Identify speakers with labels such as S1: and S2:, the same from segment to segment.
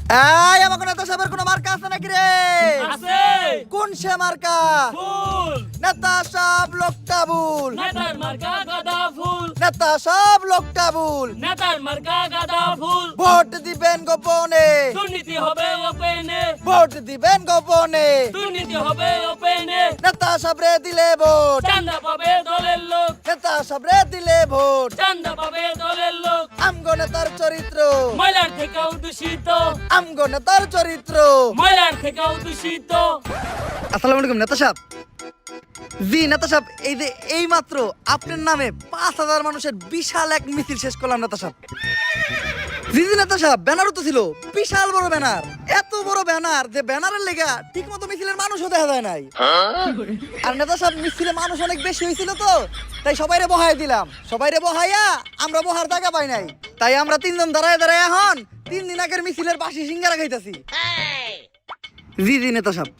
S1: এই আমাকে নেতা সাহেবের কোনো মার্কা আছে নাকি রে?
S2: আছে।
S1: কোন সে মার্কা?
S2: ফুল।
S1: নেতা সাহেব লোকটা ভুল।
S2: নেতার মার্কা গাঁদা ফুল।
S1: নেতা সাহেব লোকটা ভুল।
S2: নেতার মার্কা গাঁদা ফুল।
S1: ভোট দিবেন গোপনে।
S2: দুর্নীতি হবে ওপেনে।
S1: ভোট দিবেন গোপনে।
S2: দুর্নীতি হবে ওপেনে।
S1: নেতা সাহেবরে দিলে ভোট।
S2: চান্দা পাবে দলের লোক।
S1: নেতা সাহেবরে দিলে ভোট।
S2: চান্দা পাবে দলের লোক।
S1: আমগো নেতার চরিত্র।
S2: ময়লার থেকেও দূষিত।
S1: আমগো নেতার চরিত্র।
S2: ময়লার থেকেও দূষিত।
S1: আসসালামু আলাইকুম নেতা সাহেব। জি নেতা সাহেব, এই যে এই মাত্র আপনার নামে 5,000 মানুষের বিশাল এক মিছিল শেষ করলাম নেতা সাহেব। জি জি নেতা সাহেব, ব্যানারও তো ছিল, বিশাল বড় ব্যানার। এত বড় ব্যানার যে ব্যানারের লেগা ঠিক মতো মিছিলের মানুষও দেখা যায় নাই। আর নেতা সাহেব, মিছিলে মানুষ অনেক বেশি হয়েছিল তো, তাই সবাইরে বহাই দিলাম। সবাইরে বহাইয়া আমরা বহার জায়গা পাই নাই, তাই আমরা 3 জন দাঁড়ায় দাঁড়ায় এখন 3 দিন আগের মিছিলের বাসি সিঙ্গারা খাইতাছি। জি জি নেতা সাহেব,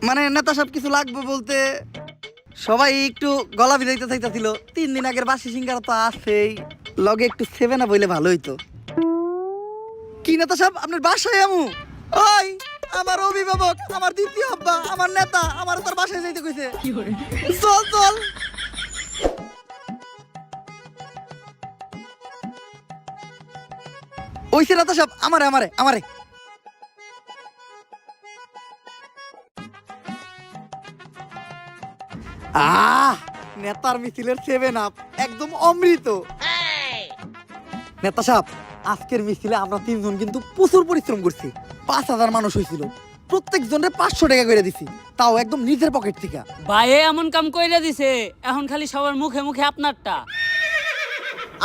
S1: মানে নেতা সাহেব কিছু লাগবে বলতে সবাই একটু গলা ভিজাইতে চাইতেছিল। 3 দিন আগের বাসি সিঙ্গারা তো আছেই, লগে একটু 7 আপ হইলে ভালো হইতো। কি নেতা সাহেব, আপনার বাসায় আমু? ওই আমার অভিভাবক, আমার দ্বিতীয় আব্বা, আমার নেতা আমার তার বাসায় যাইতে কইছে। চল চল। ওইছে নেতা সাহেব, আমারে আমারে আমারে নেতার মিছিলের 7 আপ একদম অমৃত। নেতা সাহেব, আজকের মিছিলে আমরা 3 জন কিন্তু প্রচুর পরিশ্রম করছি। 5,000 মানুষ হয়েছিল, প্রত্যেক জনের 500 টাকা করে দিছি, তাও একদম নিজের পকেট থেকে।
S2: ভাইয়ে এমন কাম কইরা দিছে, এখন খালি সবার মুখে মুখে আপনারটা।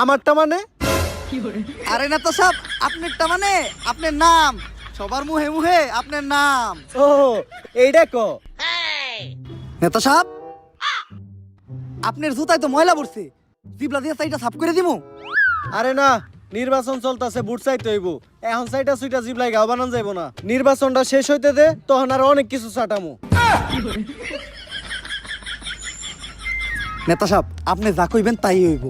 S1: আমারটা মানে? আরে নেতা সাহেব, আপনারটা মানে আপনার নাম, সবার মুহে মুহে আপনার নাম।
S3: ও এইটা কো
S1: নেতা সাহেব, আপনার জুতায় তো ময়লা পড়ছে, জিবলা দিয়ে সাইডটা সাফ করে দিমু।
S3: আরে না, নির্বাচন চলতেছে, বুট চাইতে হইব। এখন সাইটা সুইটা জিবলাই গাও বানান যাইব না। নির্বাচনটা শেষ হইতে দে, তখন আর অনেক কিছু চাটামু।
S1: নেতা সাহেব, আপনি যা কইবেন তাই হইব।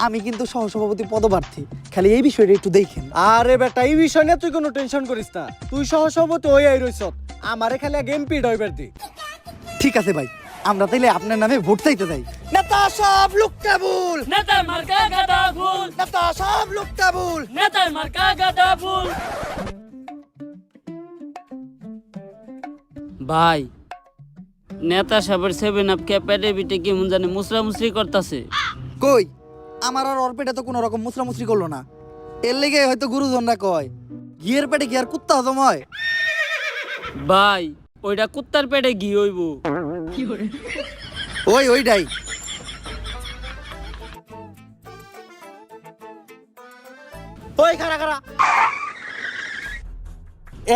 S1: আমি কিন্তু সহসভাপতি পদপ্রার্থী, খালি এই বিষয়টা একটু দেখেন।
S3: আরে বেটা, এই বিষয় নিয়ে তুই কোনো টেনশন করিস না। তুই সহসভাপতি হই আই রইছ, আমারে খালি আগে এমপি ডইবার দি।
S1: ঠিক আছে ভাই, আমরা তাইলে আপনার নামে ভোট চাইতে যাই। নেতা সাহেব লোকটা ভুল।
S2: নেতার মার্কা গাঁদা ফুল।
S1: নেতা সাহেব লোকটা ভুল।
S2: নেতার মার্কা গাঁদা ফুল। ভাই, নেতা সাহেবের 7 আপ কে পেটে পিটে কেমন জানে মুসরা মুসরি করতেছে।
S1: কই, আমার আর ওর পেটে তো কোনো রকম মুসরামুসরি করলো না। এর লেগে হয়তো গুরুজনরা কয় ঘিয়ের পেটে কি আর কুত্তা হজম হয়?
S2: ভাই, ওইটা কুত্তার পেটে ঘি হইব।
S1: ওইটাই।
S3: ওই খারা খারা,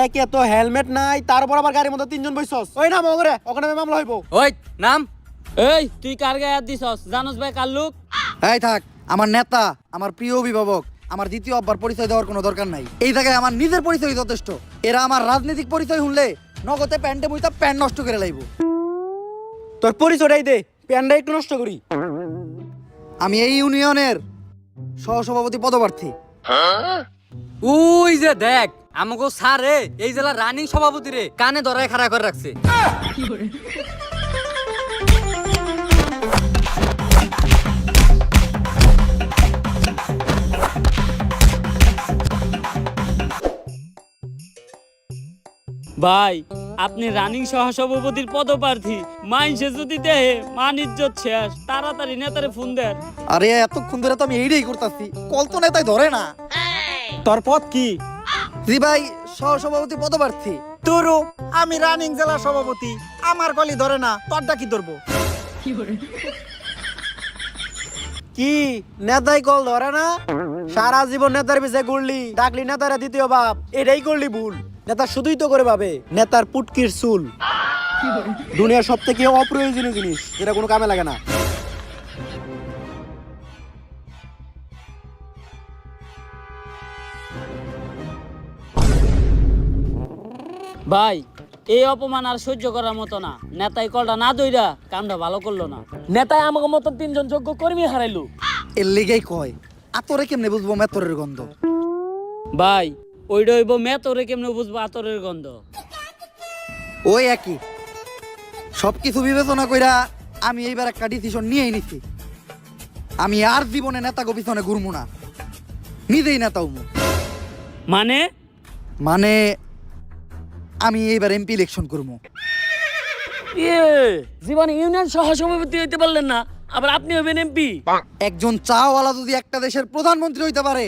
S3: একে তো হেলমেট নাই, তারপর আবার গাড়ির মধ্যে 3 জন বইছস। ওই নাম ওগরে, ওখানে মামলা হইব।
S2: ওই নাম। এই তুই কার গায়ে হাত দিছস? জানোস ভাই কার লোক?
S1: এই থাক, আমার নেতা, আমার প্রিয় অভিভাবক, আমার দ্বিতীয় আব্বার পরিচয় দেওয়ার কোনো দরকার নাই। এই জায়গায় আমার নিজের পরিচয় যথেষ্ট। এরা আমার রাজনৈতিক পরিচয় শুনলে নগদে প্যান্টে মুইতা প্যান্ট নষ্ট করে লাইব।
S3: তোর পরিচয়টাই দে, প্যানটা একটু নষ্ট করি।
S1: আমি এই ইউনিয়নের সহসভাপতি পদপ্রার্থী।
S4: ওই যে দেখ, আমাকে স্যারে এই জেলার রানিং সভাপতি রে কানে ধরায় খাড়া করে রাখছে।
S2: ভাই, আপনি রানিং সহসভাপতির পদপ্রার্থী, মাইনসে যদি দেহে মান ইজ্জত শেষ। তাড়াতাড়ি নেতারে ফোন দেন।
S1: আরে এতক্ষণ ধরে তো আমি এইটাই করতেছি, কল তো নেতাই ধরে না।
S3: তোর পদ কি?
S1: জি ভাই, সহসভাপতি পদপ্রার্থী।
S3: তোরও, আমি রানিং জেলা সভাপতি, আমার কলি ধরে না, তোরটা কি ধরবো? কি নেতাই কল ধরে না? সারা জীবন নেতার পিছে ঘুরলি, ডাকলি নেতারা দ্বিতীয় বাপ, এটাই করলি ভুল। নেতা শুধুই তো করে ভাবে নেতার পুটকির চুল। দুনিয়ার সব থেকে অপ্রয়োজনীয় জিনিস, যেটা কোনো কামে লাগে না।
S2: ভাই, এই অপমান আর সহ্য করার মতো না। নেতাই কলটা না দইরা কামটা ভালো করলো না। নেতাই আমাকে মতন 3 জন যোগ্য কর্মী হারাইলো।
S1: এর লেগেই কয় আতরে কেমনে বুঝবো মেতরের গন্ধ।
S2: ভাই, ওইটা হইব মেতরে কেমনে বুঝবো আতরের গন্ধ।
S1: ওই একই সবকিছু বিবেচনা কইরা আমি এইবার একটা ডিসিশন নিয়েই নিছি। আমি আর জীবনে নেতাকে পিছনে ঘুরবো না, নিজেই নেতা হবো।
S2: মানে
S1: আমি এইবার এমপি ইলেকশন করবো।
S2: জীবনে ইউনিয়ন সহসভাপতি হইতে পারলেন না, আবার আপনি হইবেন এমপি?
S1: একজন চাওয়ালা যদি একটা দেশের প্রধানমন্ত্রী হইতে পারে,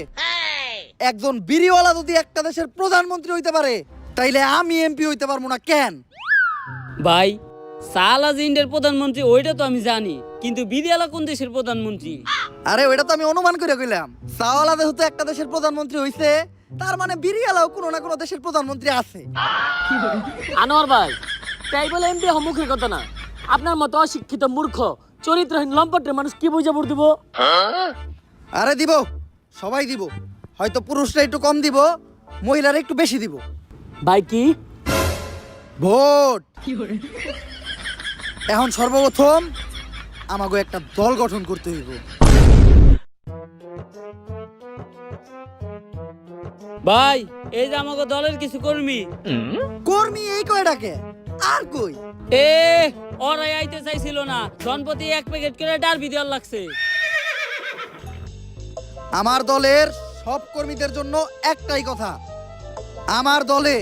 S1: একজন বিড়িওয়ালা যদি একটা দেশের প্রধানমন্ত্রী হইতে পারে, তাইলে আমি এমপি হইতে পারবো না কেন?
S2: ভাই সালা যে ইন্ডিয়ার প্রধানমন্ত্রী ওইটা তো আমি জানি, কিন্তু বিদিয়ালা কোন দেশের প্রধানমন্ত্রী?
S1: আরে ওইটা তো আমি অনুমান করে কইলাম। চাওয়ালা যেহেতু একটা দেশের প্রধানমন্ত্রী হইছে, তার মানে বিড়িওয়ালাও কোনো না কোনো দেশের প্রধানমন্ত্রী আছে।
S2: আনোয়ার ভাই তাই বলে এমপি মুখের কথা না। আপনার মতো অশিক্ষিত মূর্খ চরিত্রহীন লম্পটের মানুষ কি বুঝা ভোট দিব?
S1: আরে দিব, সবাই দিব। হয়তো পুরুষরা একটু কম দিব, মহিলারা একটু বেশি দিব।
S2: ভাই কি
S1: ভোট। এখন সর্বপ্রথম আমাকে একটা দল গঠন করতে হইব।
S2: ভাই এই যে আমাকে দলের কিছু কর্মী
S1: কর্মী এই কয়টাকে আর কই?
S2: এ ওরাই আইতে চাইছিল না, জনপতি এক প্যাকেট করে ডারবি দেওয়ার লাগছে।
S1: আমার দলের সব কর্মীদের জন্য একটাই কথা, আমার দলে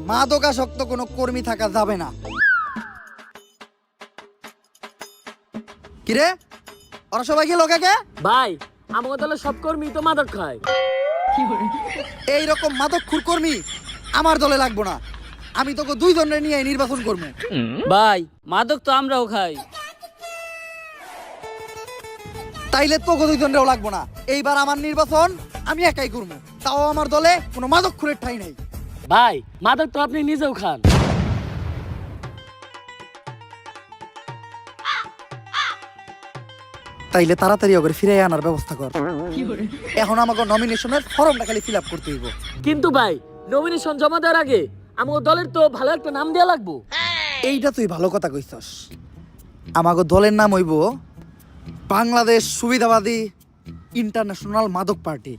S1: মাদকাসক্ত কোনো কর্মী থাকা যাবে না। কিরে ওরা সবাই গেল কাকে?
S2: ভাই আমাকে দলের সব কর্মী তো মাদক খায়।
S1: এইরকম মাদকখুর কর্মী আমার দলে লাগবো না। আমি তোকে দুই জনের নিয়ে নির্বাচন করবো।
S2: ভাই মাদক তো আমরাও খাই।
S1: তাইলে তোকে দুই জনেরও লাগবো না। এইবার আমার নির্বাচন আমি একাই করবো, তাও আমার দলে কোনো মাদকখুরের ঠাঁই নাই।
S2: ভাই মাদক তো আপনি নিজেও খান।
S1: তাইলে তাড়াতাড়ি ওকে ফিরে আনার ব্যবস্থা কর। এখন আমাকে নমিনেশনের ফর্মটা খালি ফিল আপ করতে হইব।
S2: কিন্তু ভাই নমিনেশন জমা দেওয়ার আগে আমাকে দলের তো ভালো একটা নাম দেওয়া লাগবো।
S1: এইটা তুই ভালো কথা কইছস। আমাকে দলের নাম হইব বাংলাদেশ সুবিধাবাদী ইন্টারন্যাশনাল মাদক পার্টি।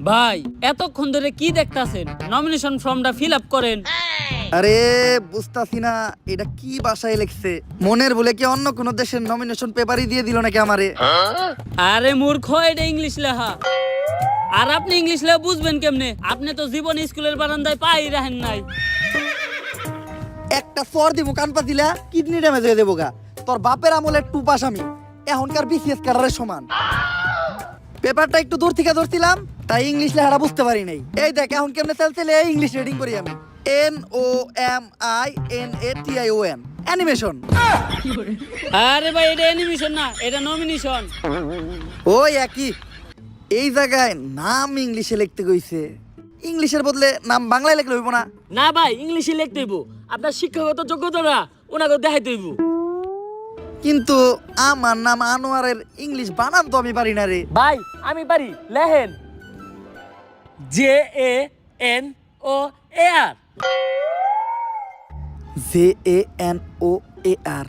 S2: ভাই এতক্ষণ ধরে কি দেখতাছেন? নমিনেশন ফর্মটা ফিল আপ করেন।
S1: আরে বুঝতাছি না এটা কি ভাষায় লিখছে। মনের বলে কি অন্য কোন দেশের নমিনেশন পেপারই দিয়ে দিল নাকি আমারে?
S2: আরে মূর্খ, এটা ইংলিশ লেখা। আর আপনি ইংলিশ লেখা বুঝবেন কেমনে? আপনি তো জীবন স্কুলের বারান্দায় পাই রাখেন নাই।
S1: একটা সর দিব কান পাতিলা কিডনি ড্যামেজ হয়ে দেবো গা। তোর বাপের আমলের টু পাস আমি, এখনকার বিসিএস ক্যাডারের সমান। পেপারটা একটু দূর থেকে ধরছিলাম, তাই ইংলিশ লেখাটা বুঝতে পারি নাই। এই দেখ এখন কেমনে চলছে, ইংলিশ রিডিং করি আমি। NOMINATION animation.
S2: আরে ভাই এটা অ্যানিমেশন না, এটা নমিনেশন।
S1: ওই একই। এই জায়গায় নাম ইংলিশে লিখতে কইছে, ইংলিশের বদলে নাম বাংলায় লিখলে হইব না?
S2: না ভাই ইংলিশে লিখতে হইব। আপনার শিক্ষাগত যোগ্যতাটা ওনাকে দেখাইতে হইব।
S1: কিন্তু আমার নাম আনোয়ারের ইংলিশ বানান তো আমি পারি না রে।
S2: ভাই আমি পারি, লেহেন JANOAR।
S1: JANOAR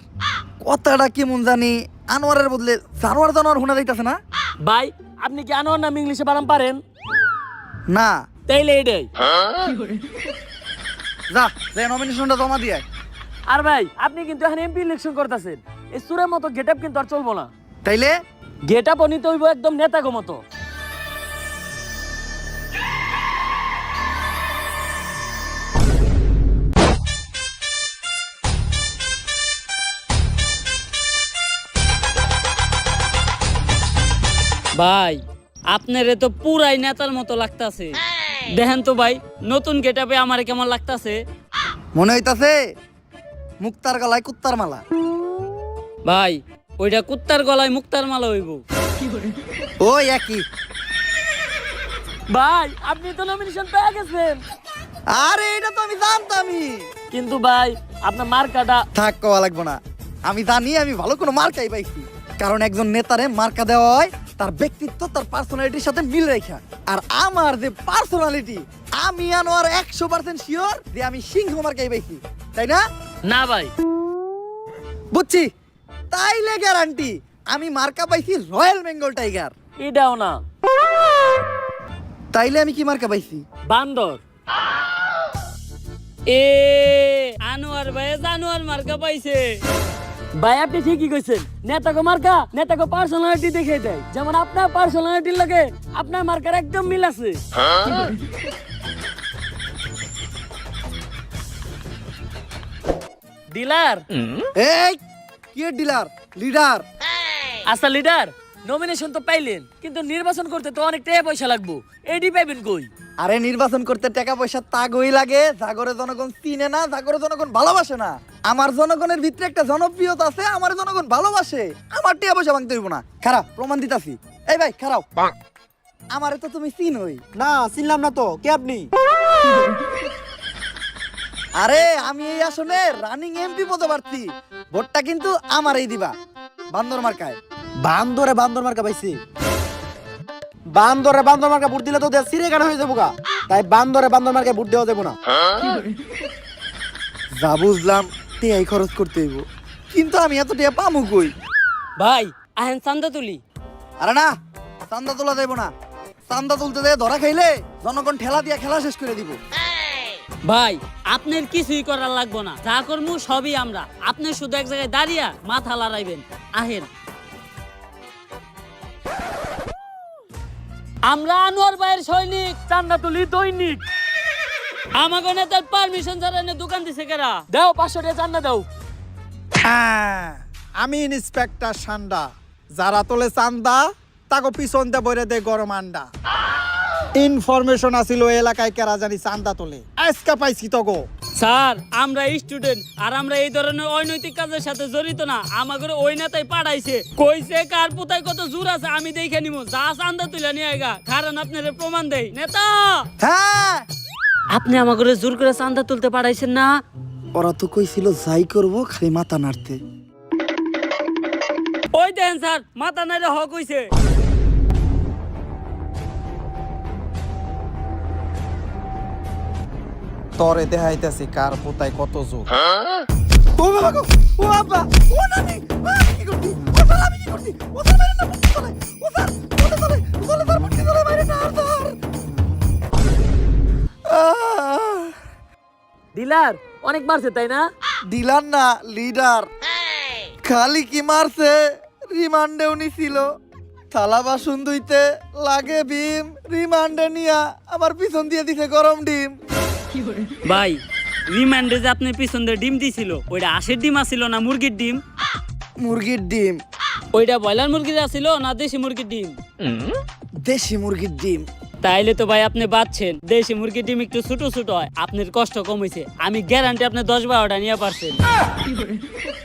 S1: কথাটা কেমন জানি আনোয়ারের বদলে জানোয়ার জানোয়ার শোনা যাইতাছে না?
S2: ভাই আপনি কি আনোয়ার নাম ইংলিশে বানান পারেন?
S1: না।
S2: তাইলে এটাই।
S1: যা যে নমিনেশনটা জমা দিয়ে আয়।
S2: আর ভাই আপনি কিন্তু এখন এমপি ইলেকশন করতেছেন, এই সুরের মতো গেটআপ কিন্তু আর চলবো না।
S1: তাইলে
S2: গেটআপ নিতে হইব একদম নেতাগো মতো। ভাই আপনারে তো পুরাই নেতার মতো লাগতাছে। দেখেন তো ভাই নতুন গেটআপে আমারে কেমন লাগতাছে।
S1: মনে হইতাছে মুক্তার গলায় কুত্তার মালা।
S2: ভাই ওইটা কুত্তার গলায় মুক্তার মালা হইব।
S1: ওই একই।
S2: ভাই আপনি তো নমিনেশন পেয়ে গেছেন।
S1: আরে এটা তো আমি জানতামই।
S2: কিন্তু ভাই আপনার মার্কাটা
S1: থাক কওয়া লাগবো না, আমি জানি আমি ভালো কোনো মার্কাই পাইছি। কারণ একজন নেতারে মার্কা দেওয়া হয় তার ব্যক্তিত্ব তার পার্সোনালিটির সাথে মিল রেখা। আর আমার যে পার্সোনালিটি, আমি আনোয়ার 100% শিওর যে আমি সিংহ মার্কাই পাইছি, তাই না?
S2: না ভাই।
S1: বুঝছি, তাইলে গ্যারান্টি আমি মার্কা পাইছি রয়্যাল বেঙ্গল টাইগার।
S2: এটাও না।
S1: তাইলে আমি কি মার্কা পাইছি?
S2: বান্দর। এ আনোয়ার ভাই জানোয়ার মার্কা পাইছে। ভাই আপনি ঠিকই কইছেন, নেতাকে মার্কা নেতাকে পার্সোনালিটি দেখে দেয়। যেমন আপনার পার্সোনালিটির লাগে আপনার মার্কার একদম মিল আছে। ডিলার।
S1: এই কি ডিলার? লিডার।
S2: আচ্ছা লিডার, নমিনেশন তো পাইলেন, কিন্তু নির্বাচন করতে তো অনেক টাকা পয়সা লাগবো, এডি পাইবেন কই?
S1: আরে নির্বাচন করতে টাকা পয়সা তাগই লাগে, জাগরে জনগণ চিনে না, জাগরে জনগণ ভালোবাসে না। আমার জনগণের ভিতরে একটা জনপ্রিয়তা আছে, আমার জনগণ ভালোবাসে। আমার টাকা পয়সা ভাঙতে হইব না। খারাপ প্রমাণ দিতাছি। এই ভাই খারাপ, আমারে তো তুমি চিনোই
S3: না, চিনলাম না তো, কে আপনি?
S1: আরে আমি এই আসনে রানিং এমপি পদে প্রার্থী। ভোটটা কিন্তু আমারই দিবা, বান্দর মার্কায়।
S3: বান্দরে বান্দর মার্কা পাইছি। বান্দরে বান্দর মার্কা ভোট দিলে তো দেশ সিরে গান হয়ে যাবো গা। তাই বান্দরে বান্দর মার্কা ভোট দেওয়া যাবো না।
S1: যা বুঝলাম টিয়াই খরচ করতে হইব, কিন্তু আমি এত টিয়া পামু কই?
S2: ভাই আহেন চান্দা তুলি।
S1: আরে না, চান্দা তোলা যাইব না। চান্দা তুলতে যায় ধরা খাইলে জনগণ ঠেলা দিয়া খেলা শেষ করে দিব।
S2: ভাই আপনার কিছুই করার লাগবো না, যা করবো সবই আমরা। আপনি শুধু এক জায়গায় দাঁড়িয়ে মাথা লড়াইবেন। আহেন। আমরা আনোয়ার ভাইয়ের সৈনিক, চান্দা তুলি দৈনিক। আমাকে নেতার পারমিশন ছাড়া এনে দোকান দিছে কেরা? দাও 500 টাকা চান্দা দাও।
S5: আমি ইন্সপেক্টর সান্ডা, যারা তোলে চান্দা তাকে পিছন দিয়ে বইরে দেয় গরম আন্ডা। ইনফরমেশন আছিল এলাকায় কেরা জানি চান্দা তোলে, আজকে পাইছি তো গো।
S2: স্যার আমরা স্টুডেন্ট, আর আমরা এই ধরনের অনৈতিক কাজের সাথে জড়িত না। আমাকে ওই নেতাই পাঠাইছে, কইছে কার পুতায় কত জোর আছে আমি দেখে নিব। যা চান্দা তুলে নিয়ে আইগা, কারণ আপনার প্রমাণ দেই। নেতা
S1: হ্যাঁ,
S2: আপনি আমাকে জোর করে চান্দা তুলতে পাঠাইছেন না?
S1: ওরা তো কইছিল যাই করব খালি মাথা নাড়তে।
S2: ওই দেন স্যার, মাথা নাইলে হক হইছে।
S5: তরে দেখাইতেছি কার পোতায় কত জোর।
S1: ও বাবা গো, ও আব্বা, ও নানি, আমি কি করছি? ও স্যার আমি কি করছি? ও স্যার মেরে না মুক্তি চলে। ও স্যার চলে চলে, চলে স্যার মুক্তি চলে বাইরে না আর স্যার।
S2: ডিলার অনেক মারছে তাই না?
S1: ডিলার না, লিডার। খালি কি মারছে, রিমান্ডেও নিছিল। থালা বাসন ধুইতে লাগে ভীম, রিমান্ডে নিয়া আমার পিছন দিয়ে দিছে গরম ডিম।
S2: ভাই রিমান্ডে যে আপনি পিছন দিয়ে ডিম দিছিল, ওইটা আশের ডিম আসিল না মুরগির ডিম?
S1: মুরগির ডিম।
S2: ওইটা ব্রয়লার মুরগির আসিল না দেশি মুরগির ডিম?
S1: দেশি মুরগির ডিম।
S2: তাইলে তো ভাই আপনি বাঁচছেন। দেশি মুরগির ডিম একটু ছোট ছোট হয়, আপনার কষ্ট কম হয়েছে। আমি গ্যারান্টি আপনি 10-12টা নিয়ে পারছেন।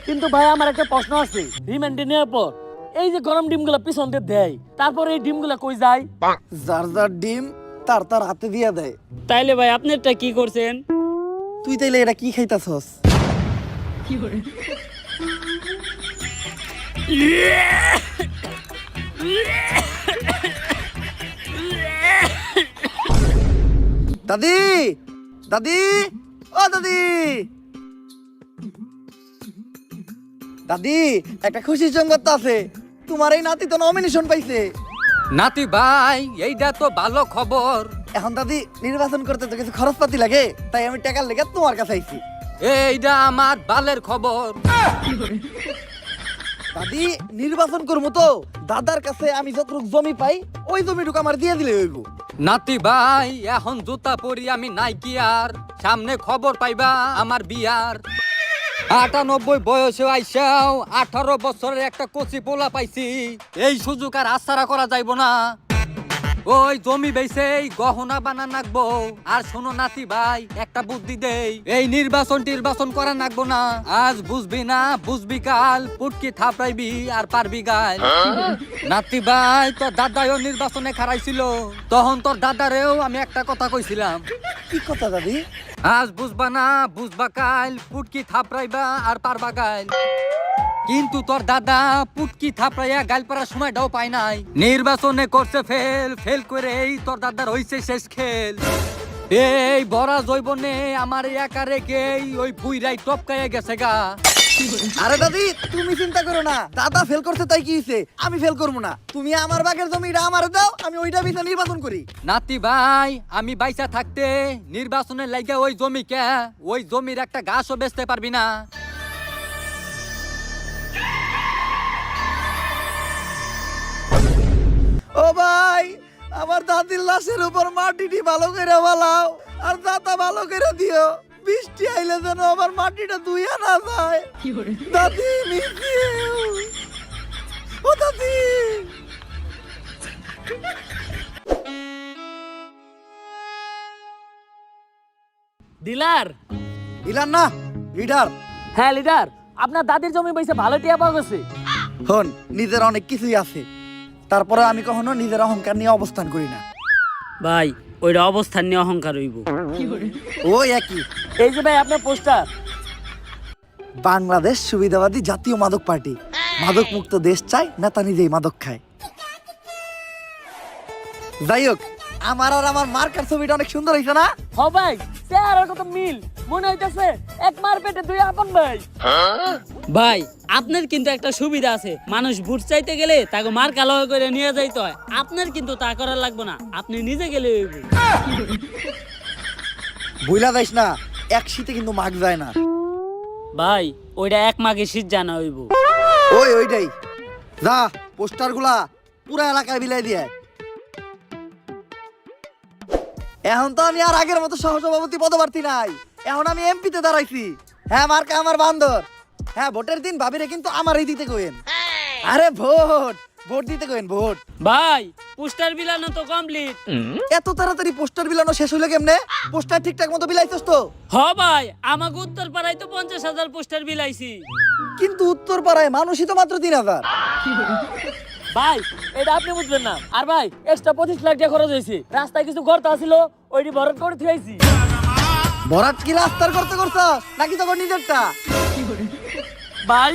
S2: কিন্তু ভাই আমার একটা প্রশ্ন আছে, রিমান্ডে নেওয়ার পর এই যে গরম ডিমগুলো পিছন দিয়ে দেয়, তারপর এই ডিমগুলো কই যায়?
S1: যার যার ডিম তার তার হাতে দিয়া দেয়।
S2: তাইলে ভাই আপনারটা কি করছেন?
S1: তুই তাইলে এটা কি খাইতাছস? দাদি, দাদি, ও দাদি, দাদি একটা খুশির সংবাদ তো আছে। তোমার এই নাতি তো নমিনেশন পাইছে।
S4: নাতি ভাই এইটা তো ভালো খবর।
S1: এখন দাদি নির্বাচন করতে তো কিছু খরচপাতি লাগে, তাই আমি টাকার লেগে তোমার কাছে আইছি।
S4: এইটা আমার বালের খবর।
S1: দাদি নির্বাচন করবো তো, দাদার কাছে আমি যতটুকু জমি পাই ওই জমিটুকু আমার দিয়ে দিলে হইব।
S4: নাতি ভাই এখন জুতা পরি আমি নাই কি আর, সামনে খবর পাইবা আমার বিয়ার। 98 বয়সে আইসাও 18 বছরের একটা কচি পোলা পাইছি। এই সুযোগ আর আশারা করা যাইব না। ওই জমি বেচে গহনা বানা নাকবো। আর শোনো নাতি ভাই একটা বুদ্ধি দেই, এই নির্বাচন করা নাকবো না। আজ বুঝবি না বুঝবি কাল, পুটকি থাপড়াইবি আর পারবি গাল। নাতি ভাই তোর দাদাও নির্বাচনে খারাইছিল, তখন তোর দাদারেও আমি একটা কথা কইছিলাম।
S1: কি কথা দাদি?
S4: আজ বুঝবা না বুঝবা কাল, পুটকি থাপড়াইবা আর পারবা গাল। কিন্তু তোর দাদা পুটকি থাপড়াইয়া গাল পাড়ার সময়টাও পায় নাই। নির্বাচনে করছে ফেল, ফেল করেই তোর দাদার হইছে শেষ খেল। এই বড়া জৈবনে আমার একা রেখে ওই বুইরাই টপকাইয়া গেছে গা।
S1: আরে দাদি তুমি চিন্তা করো না, দাদা ফেল করছে তাই কি হইছে, আমি ফেল করবো না। তুমি আমার বাগের জমিটা আমারে দাও, আমি ওইটা বিছে নির্বাচন করি।
S4: নাতি ভাই, আমি বাইসা থাকতে নির্বাচনের লাইগা ওই জমিকে, ওই জমির একটা ঘাসও বেচতে পারবি না।
S1: ও ভাই, আমার দাদির লাশের উপর মাটিটি ভালো করে বালাও, আর দাতা ভালো করে দিও। বৃষ্টি আইলে যেন আমার মাটিটা ধুইয়া না যায়। দাদি মিছি, ও দাদি।
S2: ডিলার।
S1: ইলান না, লিডার।
S2: হ্যাঁ লিডার, আপনার দাদির জমি বইছে ভালো টিয়া পাওয়া গেছে।
S1: হন, নিজের অনেক কিছুই আছে, তারপরে আমি কখনো নিজের অহংকার নিয়ে অবস্থান করি না।
S2: ভাই ওইটা অবস্থান নিয়ে অহংকার হইব।
S1: ওই একই।
S2: এই যে ভাই আপনার পোস্টার।
S1: বাংলাদেশ সুবিধাবাদী জাতীয় মাদক পার্টি, মাদক মুক্ত দেশ চাই, নেতা নিজেই মাদক খায়। যাই হোক, আমার আর আমার মার্কার ছবিটা অনেক সুন্দর হয়েছে না?
S2: হ ভাই, চেহারার কত মিল, মনে হইতাছে এক মার পেটে দুই আপন ভাই। ভাই আপনার কিন্তু একটা সুবিধা আছে, মানুষ ভোট চাইতে গেলে তাকে মার কালো করে নিয়ে যাইতে হয়। আপনার কিন্তু তা করার লাগবে না, আপনি নিজে গেলে হইব।
S1: বুইলা যাইস না, এক শীতে কিন্তু মাগ যায় না।
S2: ভাই ওইটা এক মাঘে শীত জানা হইব।
S1: ওইটাই। যা, পোস্টার গুলা পুরা এলাকায় বিলাই দিয়ে। এখন তো আমি আর আগের মতো সহসভাপতি পদপ্রার্থী নাই, এখন আমি এমপিতে দাঁড়াইছি। হ্যাঁ, মার্কা আমার বান্দর। হ্যাঁ, ভোটের দিন ভাবিরে কিন্তু আমারই দিতে কইেন। আরে ভোট দিতে কইেন, ভোট।
S2: ভাই পোস্টার বিলানো তো কমপ্লিট।
S1: এত তাড়াতাড়ি পোস্টার বিলানো শেষ হইলো কেমনে? পোস্টার ঠিকঠাক মতো বিলাইছস তো?
S2: হ ভাই, আমাকে উত্তর পাড়ায় তো 50,000 পোস্টার বিলাইছি।
S1: কিন্তু উত্তর পাড়ায় মানুষই তো মাত্র 3,000।
S2: ভাই এটা আপনি বুঝবেন না। আর ভাই এক্সট্রা 25 লাখ টাকা খরচ হয়েছে, রাস্তায় কিছু গর্ত আছিল, ওইটি ভরত করে থুইছি।
S1: ভরাট কি রাস্তার করতে নাকি তখন নিজেরটা?
S2: ভাই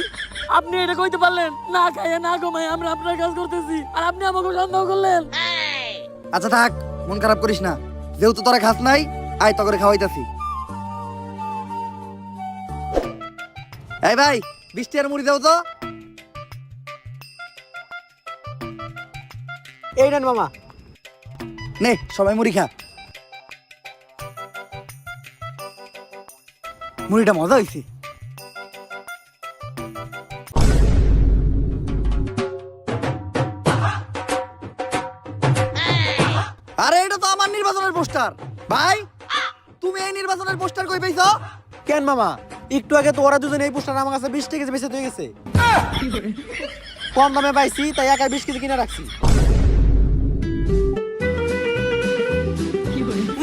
S2: আপনি এটা কইতে পারলেন না, খাইয়ে না ঘুমাই আমরা আপনার কাজ করতেছি, আর আপনি আমাকে সন্দেহ করলেন।
S1: আচ্ছা থাক, মন খারাপ করিস না, যেহেতু তোরা খাস নাই, আয় তো করে খাওয়াইতাছি। এই ভাই, বৃষ্টি আর মুড়ি দাও তো।
S3: এই নেন মামা।
S1: নে, সবাই মুড়ি খা। মুড়িটা মজা হইছে। আরে এটা তো আমার নির্বাচনের পোস্টার। ভাই, তুমি এই নির্বাচনের পোস্টার কই পাইছো?
S3: কেন মামা, একটু আগে তো ওরা দুজন এই পোস্টার আমার কাছে 20 টাকা বেচে দিয়ে গেছে। কম দামে পাইছি তাই একাই 20 কেজি কিনে রাখছি।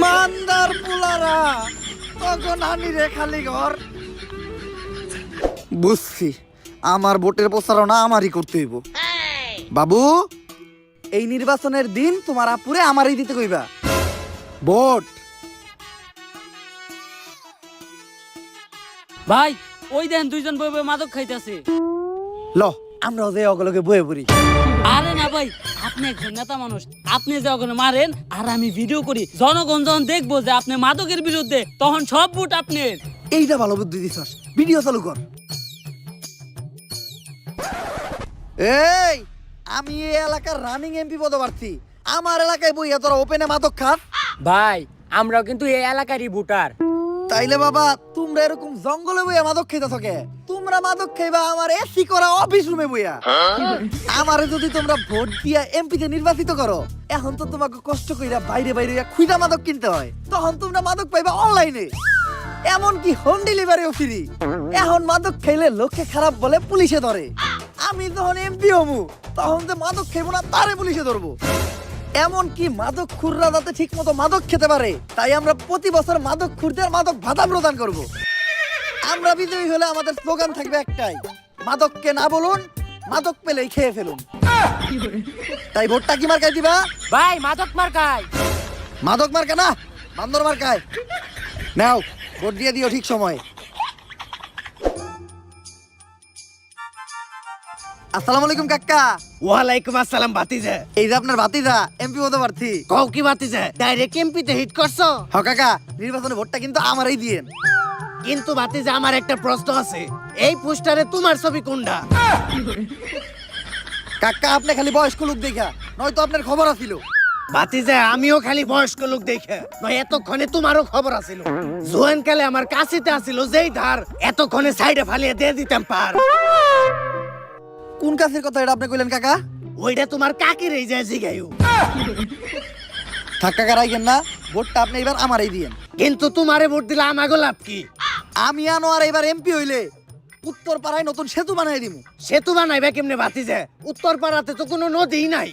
S1: মান্দার পুলারা, তখন আনি রে খালি ঘর। বুঝছি, আমার ভোটের প্রচারণা আমারই করতে হইব। বাবু, এই নির্বাচনের দিন তোমার আপুরে আমারই দিতে কইবা ভোট।
S2: ভাই ওই দেন দুইজন বই বই মাদক খাইতেছে।
S1: ল, আমরাও যে অগলকে বয়ে পড়ি।
S2: আরে না ভাই, আপনি একজন নেতা মানুষ, আপনি যে ওখানে মারেন আর আমি ভিডিও করি, জনগণ যখন দেখবো যে আপনি মাদকের বিরুদ্ধে, তখন সব ভোট আপনার।
S1: এইটা ভালো বুদ্ধি দিছস, ভিডিও চালু কর। এই, আমি এই এলাকার রানিং এমপি পদপ্রার্থী, আমার এলাকায় বইয়া তোরা ওপেনে মাদক খাস?
S6: ভাই আমরাও কিন্তু এই এলাকারই ভোটার।
S1: তাইলে বাবা, তোমরা এরকম জঙ্গলে বইয়া মাদক খাইতেছ কে? তোমরা মাদক খাইবা আমার এসি করা অফিস রুমে বইয়া। আমারে যদি তোমরা ভোট দিয়া এমপিতে নির্বাচিত করো, এখন তো তোমাকে কষ্ট কইরা বাইরে বাইরে খুঁজা মাদক কিনতে হয়, তখন তোমরা মাদক পাইবা অনলাইনে, এমন কি হোম ডেলিভারিও ফ্রি। এখন মাদক খাইলে লোকে খারাপ বলে পুলিশে ধরে, আমি যখন এমপি হমু তখন তো মাদক খাইবো না, তারে পুলিশে ধরবো। এমন কি মাদক খুররা যাতে ঠিক মতো মাদক খেতে পারে, তাই আমরা প্রতি বছর মাদক খুরদের মাদক ভাতা প্রদান করব। আমরা বিজয়ী হলে আমাদের স্লোগান থাকবে একটাই, মাদককে না বলুন, মাদক পেলেই খেয়ে ফেলুন। তাই ভোটটা কি মার্কায় দিবা?
S6: ভাই মাদক মার্কায়।
S1: মাদক মার্কা না, বান্দর মার্কায়। নাও, ভোট দিয়ে দিও ঠিক সময়। আসসালামু আলাইকুম কাকা।
S3: ওয়ালাইকুম আসসালাম ভাতিজা।
S1: এই যে আপনার ভাতিজা এমপি হতে পারছি।
S3: কও কি ভাতিজা, ডাইরেক্ট এমপিতে হিট করছো?
S1: হ কাকা, নির্বাচনে ভোটটা কিন্তু আমারই দিয়েন।
S3: কিন্তু ভাতিজা আমার একটা প্রশ্ন আছে, এই পোস্টারে তোমার ছবি কোনটা?
S1: কাকা আপনি খালি বয়স্ক লোক দেখা, নয়তো আপনার খবর আছিল।
S3: ভাতিজা আমিও খালি বয়স্ক লোক দেখে নয়, এতক্ষণে তোমারও খবর আছিল। জোয়ান কালে আমার কাছিতে আছিল যেই ধার, এতক্ষণে সাইডে ফালিয়ে দিয়ে দিতাম পার।
S1: কোন কাছের কথা এটা আপনি কইলেন কাকা?
S3: ওইটা তোমার কাকির এই যায় জিগাইও।
S1: থাক কাকা রাইগেন না, ভোটটা আপনি এবার আমারই দিয়েন।
S3: কিন্তু তোমারে ভোট দিলে আমাগো লাভ কি?
S1: আমি আনোয়ার এবার এমপি হইলে উত্তর পাড়ায় নতুন সেতু বানাই দিমু।
S3: সেতু বানাইবে কেমনে ভাতিজা? উত্তর পাড়াতে তো কোনো নদীই নাই।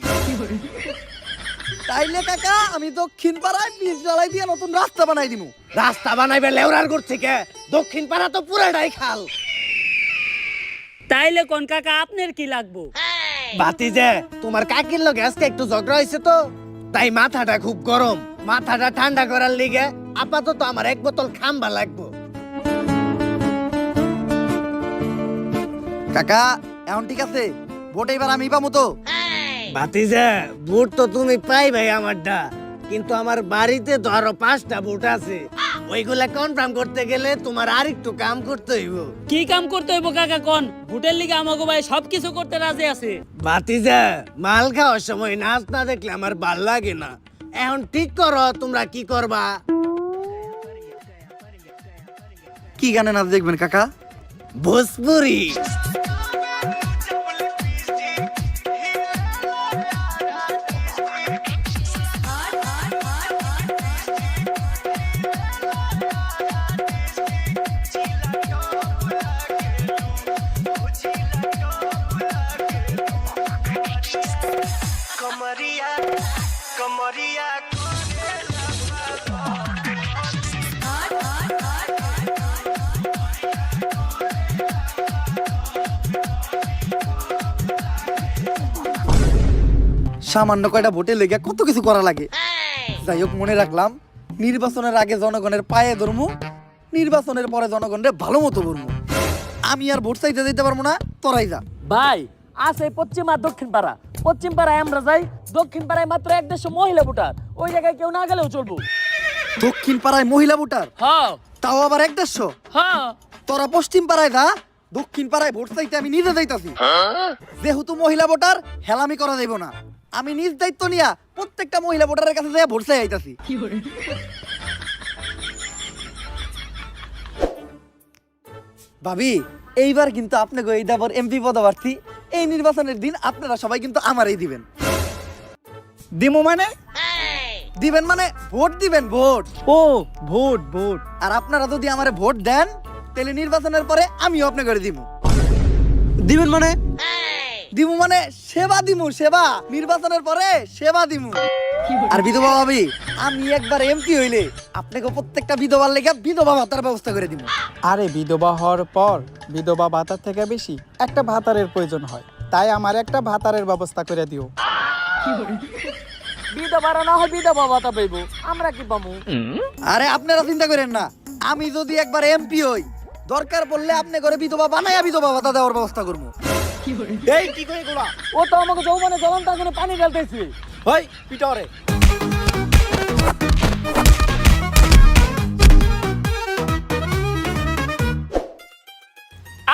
S1: তাইলে কাকা আমি দক্ষিণ পাড়ায় বীজ জ্বালাই দিয়ে নতুন রাস্তা বানাই দিমু।
S3: রাস্তা বানাইবে লেওরার গোড় থেকে, দক্ষিণ পাড়া তো পুরাটাই খাল।
S2: তাইলে কোন কাকা আপনার কি লাগবো?
S3: ভাতিজা তোমার কাকির লগে আজকে একটু ঝগড়া হয়েছে তো, তাই মাথাটা খুব গরম। মাথাটা ঠান্ডা করার লিগে আপাতত আমার এক বোতল খাম্বা লাগবো।
S1: কাকা এখন ঠিক আছে, ভোট এবার আমি পাবো তো?
S3: ভাতিজা ভোট তো তুমি পাইবে আমারটা, কিন্তু আমার বাড়িতে তো আরো 5টা ভোট আছে, ওইগুলা কনফার্ম করতে গেলে তোমার আর একটু কাম করতে হইব।
S2: কি কাম করতে হইব কাকা কোন? ভোটের লিগে আমাগো ভাই সবকিছু করতে রাজি আছে।
S3: ভাতিজা মাল খাওয়ার সময় নাচ না দেখলে আমার ভাল লাগে না। এখন ঠিক করো তোমরা কি করবা।
S1: কি গানে নাচ দেখবেন কাকা?
S3: ভোজপুরি।
S1: সামান্য কয়টা ভোটে লেগে কত কিছু করা লাগে। যাই হোক, মনে রাখলাম নির্বাচনের আগে জনগণের পায়ে ধরমু, নির্বাচনের পরে জনগণের ভালো মতো ধরমু। আমি আর ভোট চাইতে দিতে পারবো না, তোরাই যা।
S2: ভাই আছে পশ্চিম আর দক্ষিণ পাড়া। পশ্চিম পাড়ায় আমরা যাই, দক্ষিণ পাড়ায় মাত্র 150 মহিলা ভোটার। ওই জায়গায় কেউ না গেলেও চলবো।
S1: দক্ষিণ পাড়ায় মহিলা ভোটার,
S2: হ্যাঁ
S1: তাও আবার 150।
S2: হ্যাঁ।
S1: তোরা পশ্চিম পাড়ায় যা, দক্ষিণ পাড়ায় ভোট চাইতে আমি নিজে যাইতাছি। যেহেতু মহিলা ভোটার, হেলামি করা যাইব না। আমি নিজ দায়িত্ব নিয়া প্রত্যেকটা মহিলা ভোটারের কাছে যাই ভোট চাই আইতাছি। ভাবি এইবার কিন্তু আপনাকে এই দাবর এমপি পদপ্রার্থী। এই নির্বাচনের দিন আপনারা সবাই কিন্তু আমারই দিবেন।
S5: দিমু মানে?
S1: দিবেন মানে ভোট দিবেন, ভোট।
S5: ও ভোট ভোট।
S1: আর আপনারা যদি আমারে ভোট দেন, তাহলে নির্বাচনের পরে আমিও আপনাকে করে দিব।
S5: দিবেন মানে?
S1: দিমু মানে সেবা দিমু, সেবা। নির্বাচনের পরে সেবা দিমু। আর বিধবা ভাবি, আমি একবার এমপি হইলে আপনাকে প্রত্যেকটা বিধবার লেগে বিধবা ভাতার ব্যবস্থা করে দিব।
S5: আরে বিধবা হওয়ার পর বিধবা ভাতার থেকে বেশি একটা ভাতারের প্রয়োজন হয়, তাই আমার একটা ভাতারের ব্যবস্থা করে দিও।
S2: বিধবা না হয় বিধবা ভাতা পাইবো, আমরা কি পামু?
S1: আরে আপনারা চিন্তা করেন না, আমি যদি একবার এমপি হই, দরকার পড়লে আপনি করে বিধবা বানাইয়া বিধবা ভাতা দেওয়ার ব্যবস্থা করবো।
S5: এই কি করে গোলা?
S2: ও তো আমাকে যৌবনে জ্বলন্ত আগুনে পানি ঢালতেছে।
S5: ওই পিটরে।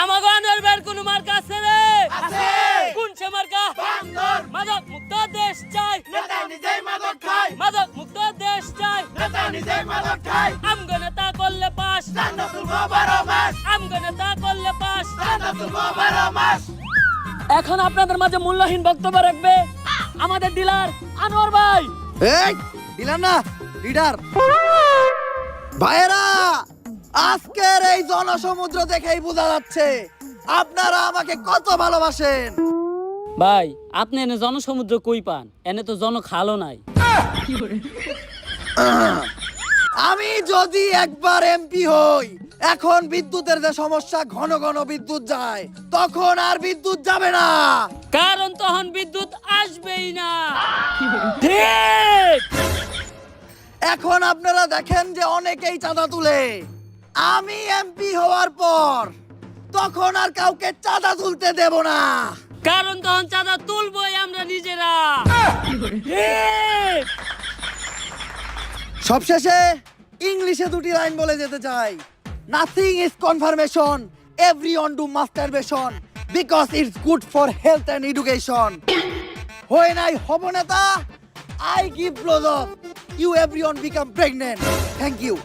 S2: আমাগো আনোয়ার ভাইয়ের কোনো মার্কা আছে রে? আছে। কোন সে মার্কা? বান্দর। মাদক মুক্ত দেশ চাই, নেতা নিজেই মাদক খায়। মাদক মুক্ত দেশ চাই, নেতা নিজেই মাদক খায়। আমগো নেতা করলে পাস, চান্দা তুলবো 12 মাস। আমগো নেতা করলে পাস, চান্দা তুলবো 12 মাস। এখন আপনাদের মাঝে মূল্যহীন বক্তব্য রাখবে আমাদের ডিলার আনোয়ার ভাই।
S1: এই দিলাম না লিডার। ভাইয়েরা, আজকের এই জনসমুদ্র দেখেই বোঝা যাচ্ছে আপনারা আমাকে কত ভালোবাসেন।
S2: ভাই আপনি এনে জনসমুদ্র কই পান? এনে তো জনখালও নাই।
S1: আমি যদি একবার এমপি হই, এখন বিদ্যুতের যে সমস্যা, ঘন ঘন বিদ্যুৎ যায়, তখন আর বিদ্যুৎ যাবে না।
S2: কারণ তখন বিদ্যুৎ আসবেই না। ঠিক।
S1: এখন আপনারা দেখেন যে অনেকেই চাঁদা তুলে। আমি এমপি হওয়ার পর তখন আর কাউকে চাঁদা তুলতে দেব না।
S2: কারণ তখন চাঁদা তুলবই আমরা নিজেরা। এ!
S1: সবশেষে ইংলিশে দুটি লাইন বলে যেতে চাই। Nothing is confirmation, everyone do masturbation because it's good for health and education. হয় নাই হব নেতা, I give blowjob, you everyone become pregnant. Thank you.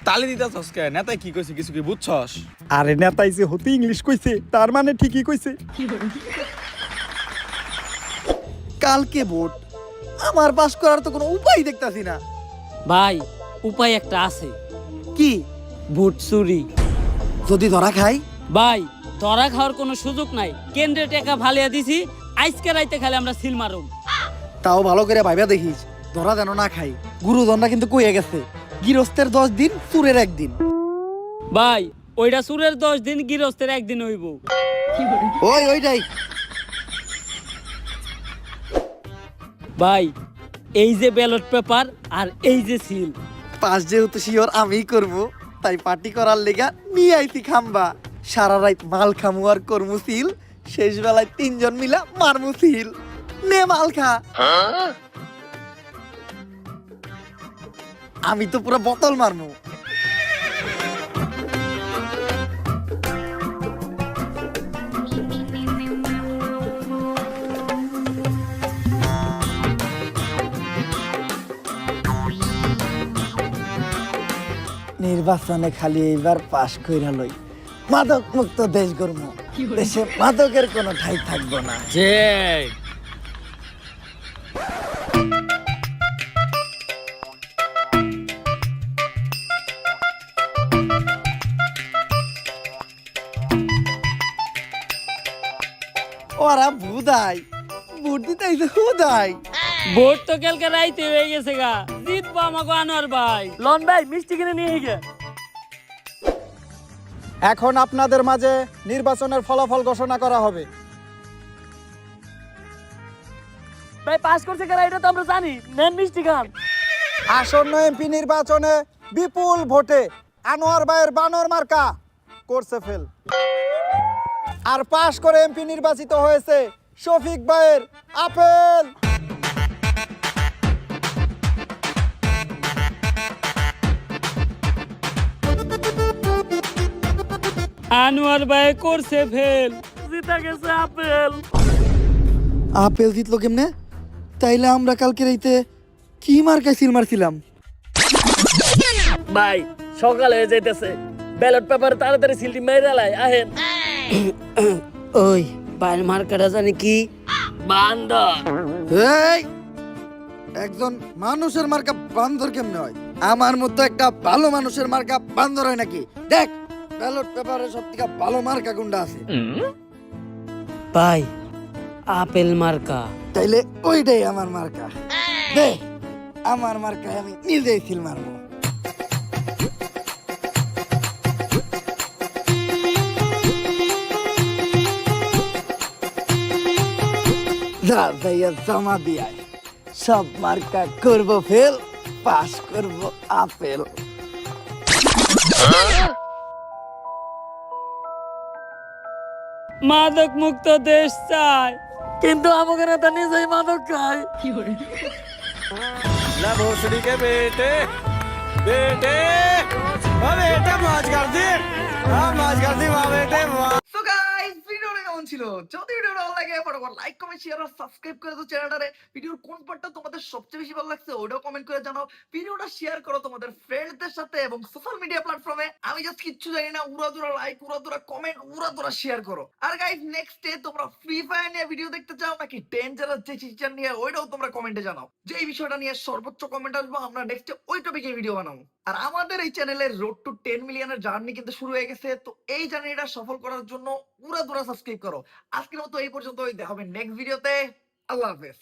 S7: তালি দিতাছস কে? নেতাই কি কইছে কিছু কি বুঝছস?
S5: আরে নেতাই যে হতে ইংলিশ কইছে তার মানে ঠিকই কইছে।
S1: কালকে ভোট, আমার পাস করার তো কোনো উপায় দেখতাছি না।
S2: ভাই উপায় একটা আছে,
S1: কি?
S2: ভোট চুরি।
S1: যদি ধরা খাই?
S2: ভাই ধরা খাওয়ার কোনো সুযোগ নাই, কেন্দ্রে টাকা ফালিয়া দিছি, আজকে রাইতে খালি আমরা সিল মারুম।
S1: তাও ভালো করে ভাইবা দেখিস, ধরা যেন না খাই। গুরুজনরা কিন্তু কইয়া গেছে, গৃহস্থের 10 দিন, চুরের 1 দিন।
S2: ভাই ওইটা চুরের 10 দিন, গৃহস্থের 1 দিন হইব।
S1: ওইটাই।
S2: ভাই এই যে ব্যালট পেপার আর এই যে সিল,
S1: পাস যেহেতু শিওর আমিই করব, তাই পার্টি করার লেগা নিয়ে আইছি খাম্বা। সারা রাত মাল খামু আর করমু সিল, শেষ বেলায় 3 জন মিলা মারমু সিল। নে মাল খা। আমি তো পুরো বোতল মারমু। নির্বাচনে খালি এইবার পাশ কইরা লই, মাদক মুক্ত দেশ গড়মু। দেশে মাদকের কোনো ঠাই থাকবো না। ওরা ভুদাই, ভোট দিতে আইছে হুদাই।
S2: ভোট তো কালকে রাইতে হয়ে গেছে গা, জিতবো আমাকে আনোয়ার ভাই। লন ভাই মিষ্টি কিনে নিয়ে গে।
S5: এখন আপনাদের মাঝে নির্বাচনের ফলাফল ঘোষণা করা হবে।
S2: ভাই পাস করছে কারা এটা তো আমরা জানি, নেন মিষ্টি খান।
S5: আসন্ন এমপি নির্বাচনে বিপুল ভোটে আনোয়ার ভাইয়ের বানর মার্কা করছে ফেল। আর পাশ করে এমপি নির্বাচিত হয়েছে শফিক ভাইয়ের আপেল।
S2: আনোয়ার ভাই করছে ফেল, জিতা গেছে আপেল।
S1: আপেল জিতলো কেমনে? তাইলে আমরা কালকে রাইতে কি মার্কায় সিল মারছিলাম?
S2: ভাই সকাল হয়ে যাইতেছে, ব্যালট পেপার তাড়াতাড়ি সিলটি মেরে লাই আহেন। ওই বাইর মার্কাটা জানি কি? বান্দর।
S1: এই একজন মানুষের মার্কা বান্দর কেমনে হয়? আমার মতো একটা ভালো মানুষের মার্কা বান্দর হয় নাকি? দেখ ব্যালট পেপারে সব থেকে ভালো মার্কা কোনটা আছে।
S2: ভাই আপেল মার্কা।
S1: তাইলে ওইটাই আমার মার্কা। দে আমার মার্কায় আমি নিজেই সিল মারবো। যা যাইয়া জমা দিয়ায়, সব মার্কা করব ফেল, পাস করব আপেল।
S2: মাদক মুক্ত দেশ চাই, কিন্তু আমাকে নেতা নিজেই মাদক খায়।
S7: না ভোসড়ি কে বেটে বেটে বেটা মাছ कर दे মাছ कर दे বেটে।
S1: সো গাইস ভিডিওটা কেমন ছিল? যদি ভিডিওটা ভালো লাগে ফটাফট লাইক কমেন্ট শেয়ার আর সাবস্ক্রাইব করে দাও চ্যানেলটারে। ভিডিওর কোন পার্টটা তোমাদের সবচেয়ে বেশি ভালো লাগছে ওটাও কমেন্ট করে জানাও। ভিডিওটা শেয়ার করো তোমাদের ফ্রেন্ডদের সাথে এবং সোশ্যাল মিডিয়া প্ল্যাটফর্মে। আমি জাস্ট কিচ্ছু জানি না, উড়াদুরা লাইক, উড়াদুরা কমেন্ট, উড়াদুরা শেয়ার করো। আর গাইস নেক্সট ডে তোমরা ফ্রি ফায়ার নিয়ে ভিডিও দেখতে চাও নাকি ডেঞ্জারাস যে চিচার নিয়ে, ওইটাও তোমরা কমেন্টে জানাও। যে এই বিষয়টা নিয়ে সর্বোচ্চ কমেন্ট আসবে আমরা নেক্সট ওই টপিকে ভিডিও বানাবো। আর আমাদের এই চ্যানেলের রোড টু 10 মিলিয়নের জার্নি কিন্তু শুরু হয়ে গেছে। তো এই জার্নিটা সফল করার জন্য উড়াদুরা সাবস্ক্রাইব করো। আজকের মতো এই পর্যন্ত, দেখা হবে নেক্সট ভিডিওতে। আল্লাহ হাফেজ।